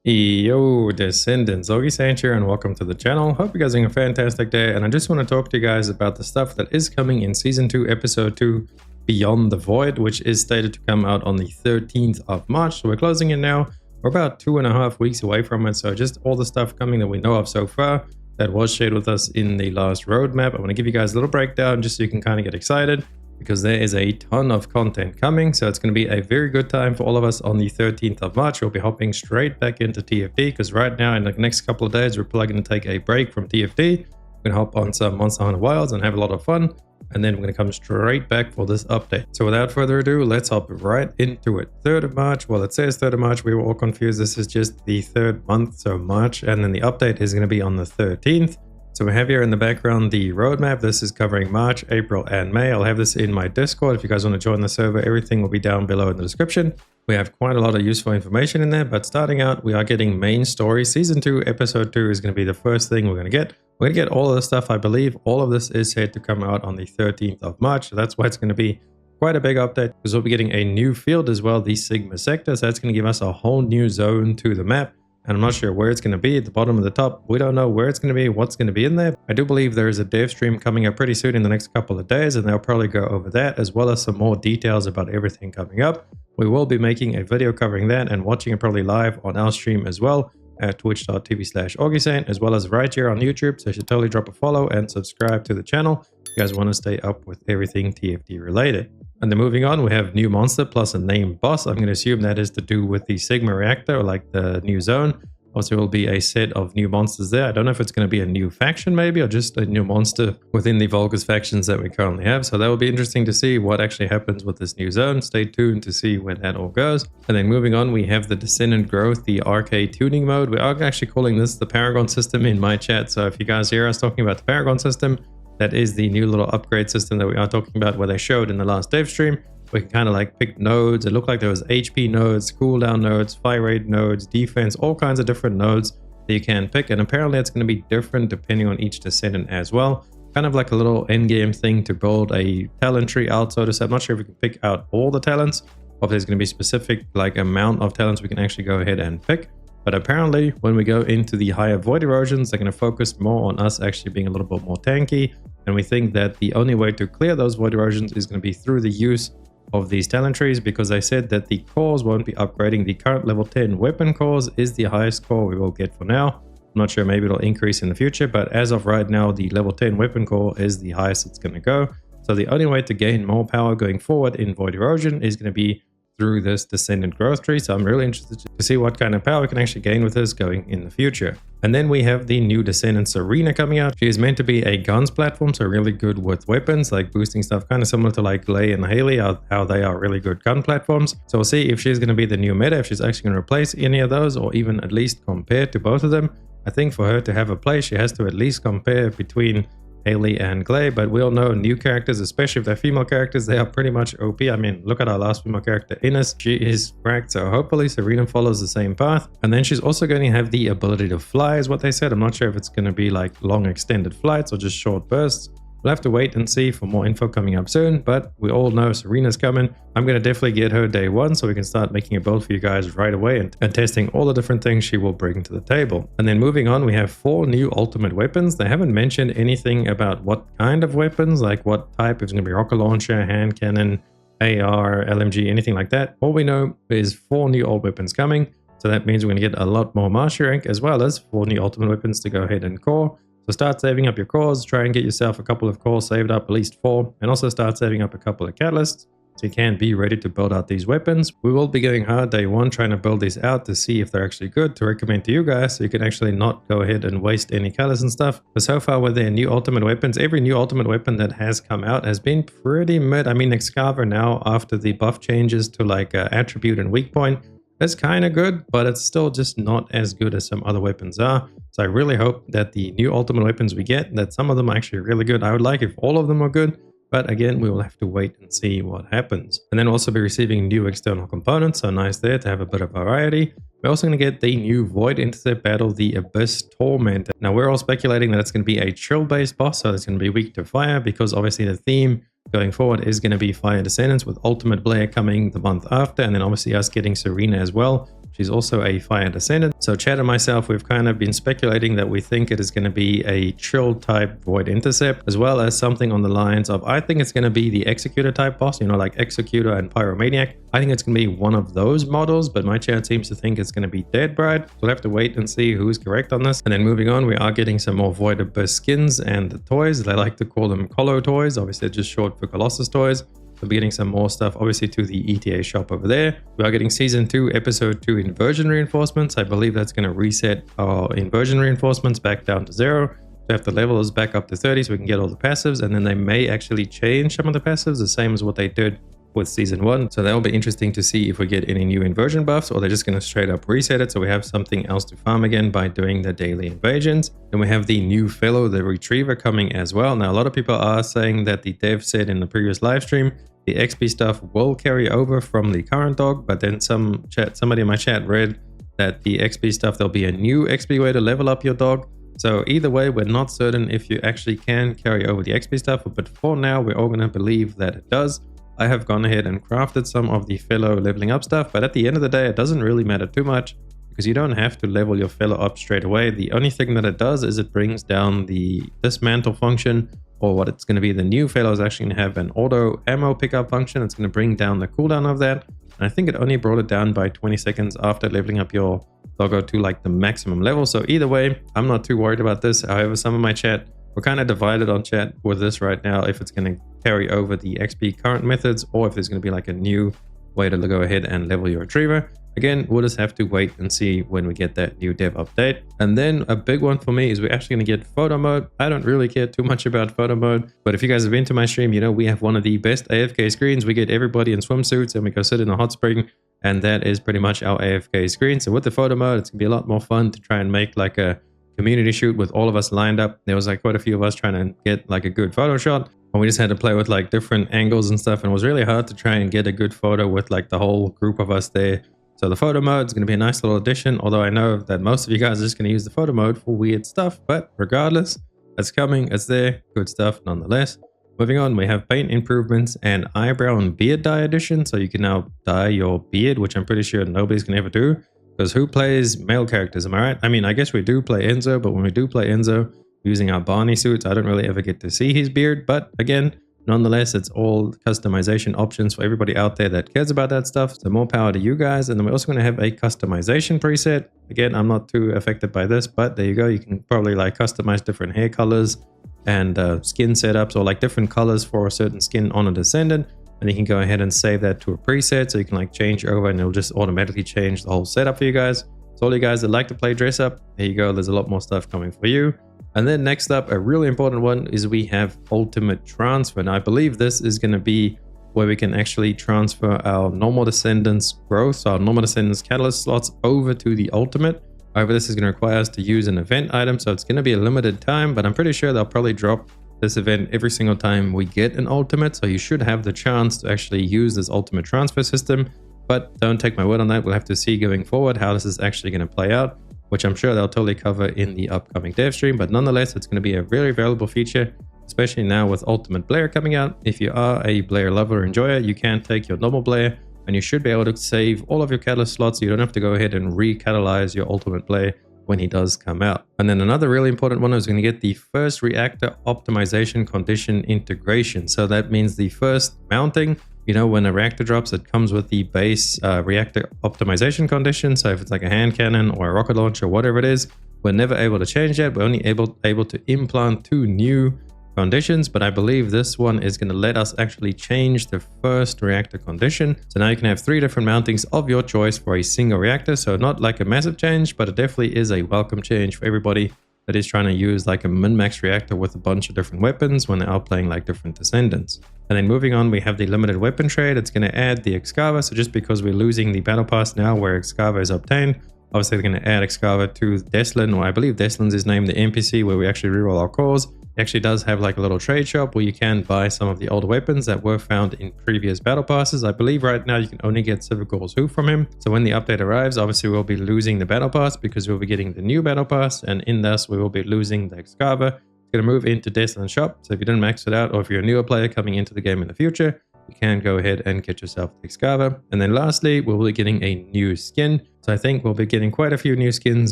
Yo, Descendants, Augiesaint here, and welcome to the channel. Hope you guys are having a fantastic day, and I just want to talk to you guys about the stuff that is coming in Season 2, Episode 2, Beyond the Void, which is stated to come out on the 13th of March. So we're closing in now. We're about 2.5 weeks away from it, so just all the stuff coming that we know of so far that was shared with us in the last roadmap. I want to give you guys a little breakdown just so you can kind of get excited, because there is a ton of content coming. So it's going to be a very good time for all of us on the 13th of March. We'll be hopping straight back into TFT because right now in the next couple of days, we're probably going to take a break from TFT. We're going to hop on some Monster Hunter Wilds and have a lot of fun. And then we're going to come straight back for this update. So without further ado, let's hop right into it. 3rd of March. Well, it says 3rd of March. We were all confused. This is just the 3rd month, so March. And then the update is going to be on the 13th. So we have here in the background the roadmap. This is covering March, April, and May. I'll have this in my Discord. If you guys want to join the server, everything will be down below in the description. We have quite a lot of useful information in there, but starting out, we are getting main story. Season 2, Episode 2 is going to be the first thing we're going to get. We're going to get all of the stuff, I believe. All of this is set to come out on the 13th of March. So that's why it's going to be quite a big update, because we'll be getting a new field as well, the Sigma sector. So that's going to give us a whole new zone to the map. And I'm not sure where it's going to be at the bottom of the top. We don't know where it's going to be, what's going to be in there. I do believe there is a dev stream coming up pretty soon in the next couple of days, and they'll probably go over that as well as some more details about everything coming up. We will be making a video covering that and watching it probably live on our stream as well at twitch.tv/Augiesaint, as well as right here on YouTube. So you should totally drop a follow and subscribe to the channel if you guys want to stay up with everything TFT related. And then moving on, we have new monster plus a named boss. I'm going to assume that is to do with the Sigma Reactor, or like the new zone. Also, will be a set of new monsters there. I don't know if it's going to be a new faction maybe, or just a new monster within the Vulgus factions that we currently have. So that will be interesting to see what actually happens with this new zone. Stay tuned to see where that all goes. And then moving on, we have the Descendant growth, the Arche Tuning mode. We are actually calling this the Paragon system in my chat. So if you guys hear us talking about the Paragon system, that is the new little upgrade system that we are talking about, where they showed in the last dev stream. We can kind of like pick nodes. It looked like there was HP nodes, cooldown nodes, fire rate nodes, defense, all kinds of different nodes that you can pick. And apparently it's going to be different depending on each descendant as well. Kind of like a little endgame thing to build a talent tree out, so to say. I'm not sure if we can pick out all the talents, or if there's going to be specific like amount of talents we can actually go ahead and pick. But apparently when we go into the higher void erosions, they're going to focus more on us actually being a little bit more tanky. And we think that the only way to clear those void erosions is going to be through the use of these talent trees, because they said that the cores won't be upgrading. The current level 10 weapon cores is the highest core we will get for now. I'm not sure, maybe it'll increase in the future, but as of right now, the level 10 weapon core is the highest it's going to go. So the only way to gain more power going forward in void erosion is going to be through this Descendant growth tree. So I'm really interested to see what kind of power we can actually gain with this going in the future. And then we have the new Descendant Arena coming out. She is meant to be a guns platform, so really good with weapons, like boosting stuff, kind of similar to like Glay and Haley, how they are really good gun platforms. So we'll see if she's going to be the new meta, if she's actually going to replace any of those, or even at least compare to both of them. I think for her to have a place, she has to at least compare between Haley and Glay, but we all know new characters, especially if they're female characters, they are pretty much OP. I mean, look at our last female character, Ines. She is cracked, so hopefully Serena follows the same path. And then she's also going to have the ability to fly, is what they said. I'm not sure if it's going to be like long extended flights or just short bursts. We'll have to wait and see for more info coming up soon, but we all know Serena's coming. I'm going to definitely get her day one so we can start making a build for you guys right away and testing all the different things she will bring to the table. And then moving on, we have 4 new ultimate weapons. They haven't mentioned anything about what kind of weapons, like what type. It's going to be rocket launcher, hand cannon, AR, LMG, anything like that. All we know is 4 new old weapons coming. So that means we're going to get a lot more mastery rank, as well as 4 new ultimate weapons to go ahead and core. So start saving up your cores, try and get yourself a couple of cores saved up, at least 4, and also start saving up a couple of catalysts so you can be ready to build out these weapons. We will be going hard day one trying to build these out to see if they're actually good, to recommend to you guys, so you can actually not go ahead and waste any colors and stuff. But so far with their new ultimate weapons, every new ultimate weapon that has come out has been pretty mid. I mean, Excava now, after the buff changes to like attribute and weak point, it's kind of good, but it's still just not as good as some other weapons are. So I really hope that the new ultimate weapons we get, that some of them are actually really good. I would like if all of them are good, but again, we will have to wait and see what happens. And then also be receiving new external components, so nice there to have a bit of variety. We're also going to get the new Void Intercept battle, the Abyss Torment. Now we're all speculating that it's going to be a chill based boss, so it's going to be weak to fire, because obviously the theme going forward is going to be Fire Descendants, with Ultimate Blair coming the month after, and then obviously us getting Serena as well. She's also a fire descendant. So Chad and myself, we've kind of been speculating that we think it is going to be a chill type void intercept, as well as something on the lines of, I think it's going to be the executor type boss, you know, like executor and pyromaniac. I think it's going to be one of those models, but my Chad seems to think it's going to be Dead Bride. We'll have to wait and see who's correct on this. And then moving on, we are getting some more Void Abyss skins and the toys. They like to call them Colo toys. Obviously, they're just short for Colossus toys. We'll be getting some more stuff, obviously, to the ETA shop over there. We are getting Season 2, Episode 2 Inversion Reinforcements. I believe that's going to reset our Inversion Reinforcements back down to 0. We have to level those back up to 30 so we can get all the passives. And then they may actually change some of the passives, the same as what they did with Season 1. So that'll be interesting to see if we get any new inversion buffs, or they're just going to straight up reset it so we have something else to farm again by doing the daily invasions. Then we have the new fellow, the Retriever, coming as well. Now, a lot of people are saying that the dev said in the previous live stream the XP stuff will carry over from the current dog, but then somebody in my chat read that the XP stuff, there'll be a new XP way to level up your dog. So either way, we're not certain if you actually can carry over the XP stuff, but for now, we're all going to believe that it does. I have gone ahead and crafted some of the fellow leveling up stuff, but at the end of the day, it doesn't really matter too much because you don't have to level your fellow up straight away. The only thing that it does is it brings down the dismantle function, or what it's going to be. The new fellow is actually going to have an auto ammo pickup function. It's going to bring down the cooldown of that. And I think it only brought it down by 20 seconds after leveling up your doggo to like the maximum level. So either way, I'm not too worried about this. However, some of my chat, we're kind of divided on chat with this right now, if it's going to carry over the XP current methods or if there's going to be like a new way to go ahead and level your Retriever. Again, we'll just have to wait and see when we get that new dev update. And then a big one for me is we're actually going to get photo mode. I don't really care too much about photo mode, but if you guys have been to my stream, you know we have one of the best AFK screens. We get everybody in swimsuits and we go sit in a hot spring, and that is pretty much our AFK screen. So with the photo mode, it's going to be a lot more fun to try and make like a community shoot with all of us lined up. There was like quite a few of us trying to get like a good photo shot, and we just had to play with like different angles and stuff, and it was really hard to try and get a good photo with like the whole group of us there. So the photo mode is going to be a nice little addition, although I know that most of you guys are just going to use the photo mode for weird stuff, but regardless, it's coming, it's there, good stuff nonetheless. Moving on, we have paint improvements and eyebrow and beard dye addition, so you can now dye your beard, which I'm pretty sure nobody's going to ever do, because who plays male characters, am I right? I mean, I guess we do play Enzo, but when we do play Enzo using our Barney suits, I don't really ever get to see his beard, but again, nonetheless, it's all customization options for everybody out there that cares about that stuff. So more power to you guys. And then we're also going to have a customization preset. Again, I'm not too affected by this, but there you go. You can probably like customize different hair colors and skin setups, or like different colors for a certain skin on a Descendant. And you can go ahead and save that to a preset, so you can like change over and it'll just automatically change the whole setup for you guys. So all you guys that like to play dress up, there you go. There's a lot more stuff coming for you. And then next up, a really important one is we have ultimate transfer. Now I believe this is going to be where we can actually transfer our normal Descendants growth, so our normal Descendants catalyst slots, over to the ultimate. However, this is going to require us to use an event item, so it's going to be a limited time, but I'm pretty sure they'll probably drop this event every single time we get an ultimate, so you should have the chance to actually use this ultimate transfer system. But don't take my word on that. We'll have to see going forward how this is actually going to play out, which I'm sure they'll totally cover in the upcoming dev stream. But nonetheless, it's going to be a very valuable feature, especially now with Ultimate Blair coming out. If you are a Blair lover or enjoyer, you can take your normal Blair and you should be able to save all of your catalyst slots, so you don't have to go ahead and recatalyze your Ultimate Blair when he does come out. And then another really important one is going to get the first Reactor optimization condition integration. So that means the first mounting, you know, when a reactor drops, it comes with the base reactor optimization condition. So if it's like a hand cannon or a rocket launcher, whatever it is, we're never able to change that. We're only able to implant 2 new conditions, but I believe this one is going to let us actually change the first reactor condition. So now you can have 3 different mountings of your choice for a single reactor. So not like a massive change, but it definitely is a welcome change for everybody that is trying to use like a min-max reactor with a bunch of different weapons when they're out playing like different Descendants. And then moving on, we have the limited weapon trade. It's going to add the Excava. So just because we're losing the battle pass now where Excava is obtained, obviously they're going to add Excava to Deslin, or I believe Deslin's his name, the NPC where we actually reroll our cores. It actually does have like a little trade shop where you can buy some of the old weapons that were found in previous battle passes. I believe right now you can only get Civical's Hoof from him. So when the update arrives, obviously we'll be losing the battle pass because we'll be getting the new battle pass, and in this we will be losing the Excava. It's going to move into Deslin shop. So if you didn't max it out, or if you're a newer player coming into the game in the future, you can go ahead and get yourself the Excava. And then lastly, we'll be getting a new skin. So I think we'll be getting quite a few new skins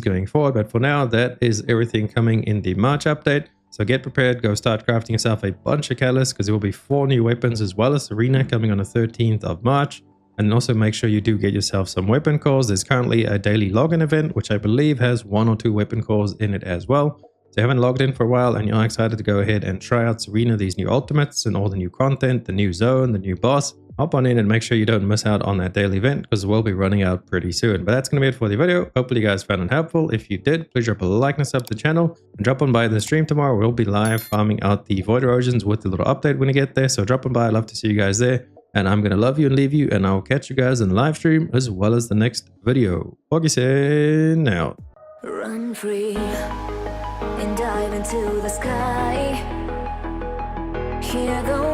going forward. But for now, that is everything coming in the March update. So get prepared, go start crafting yourself a bunch of catalysts because there will be 4 new weapons as well as Arena coming on the 13th of March. And also make sure you do get yourself some weapon cores. There's currently a daily login event, which I believe has 1 or 2 weapon cores in it as well. So if you haven't logged in for a while and you're excited to go ahead and try out Serena, these new ultimates and all the new content, the new zone, the new boss, hop on in and make sure you don't miss out on that daily event because we'll be running out pretty soon. But that's going to be it for the video. Hopefully you guys found it helpful. If you did, please drop a like and sub to the channel and drop on by the stream tomorrow. We'll be live farming out the Void Erosions with the little update when you get there. So drop on by. I'd love to see you guys there. And I'm going to love you and leave you. And I'll catch you guys in the live stream as well as the next video. Augiesaint out. Run free and dive into the sky. Hear the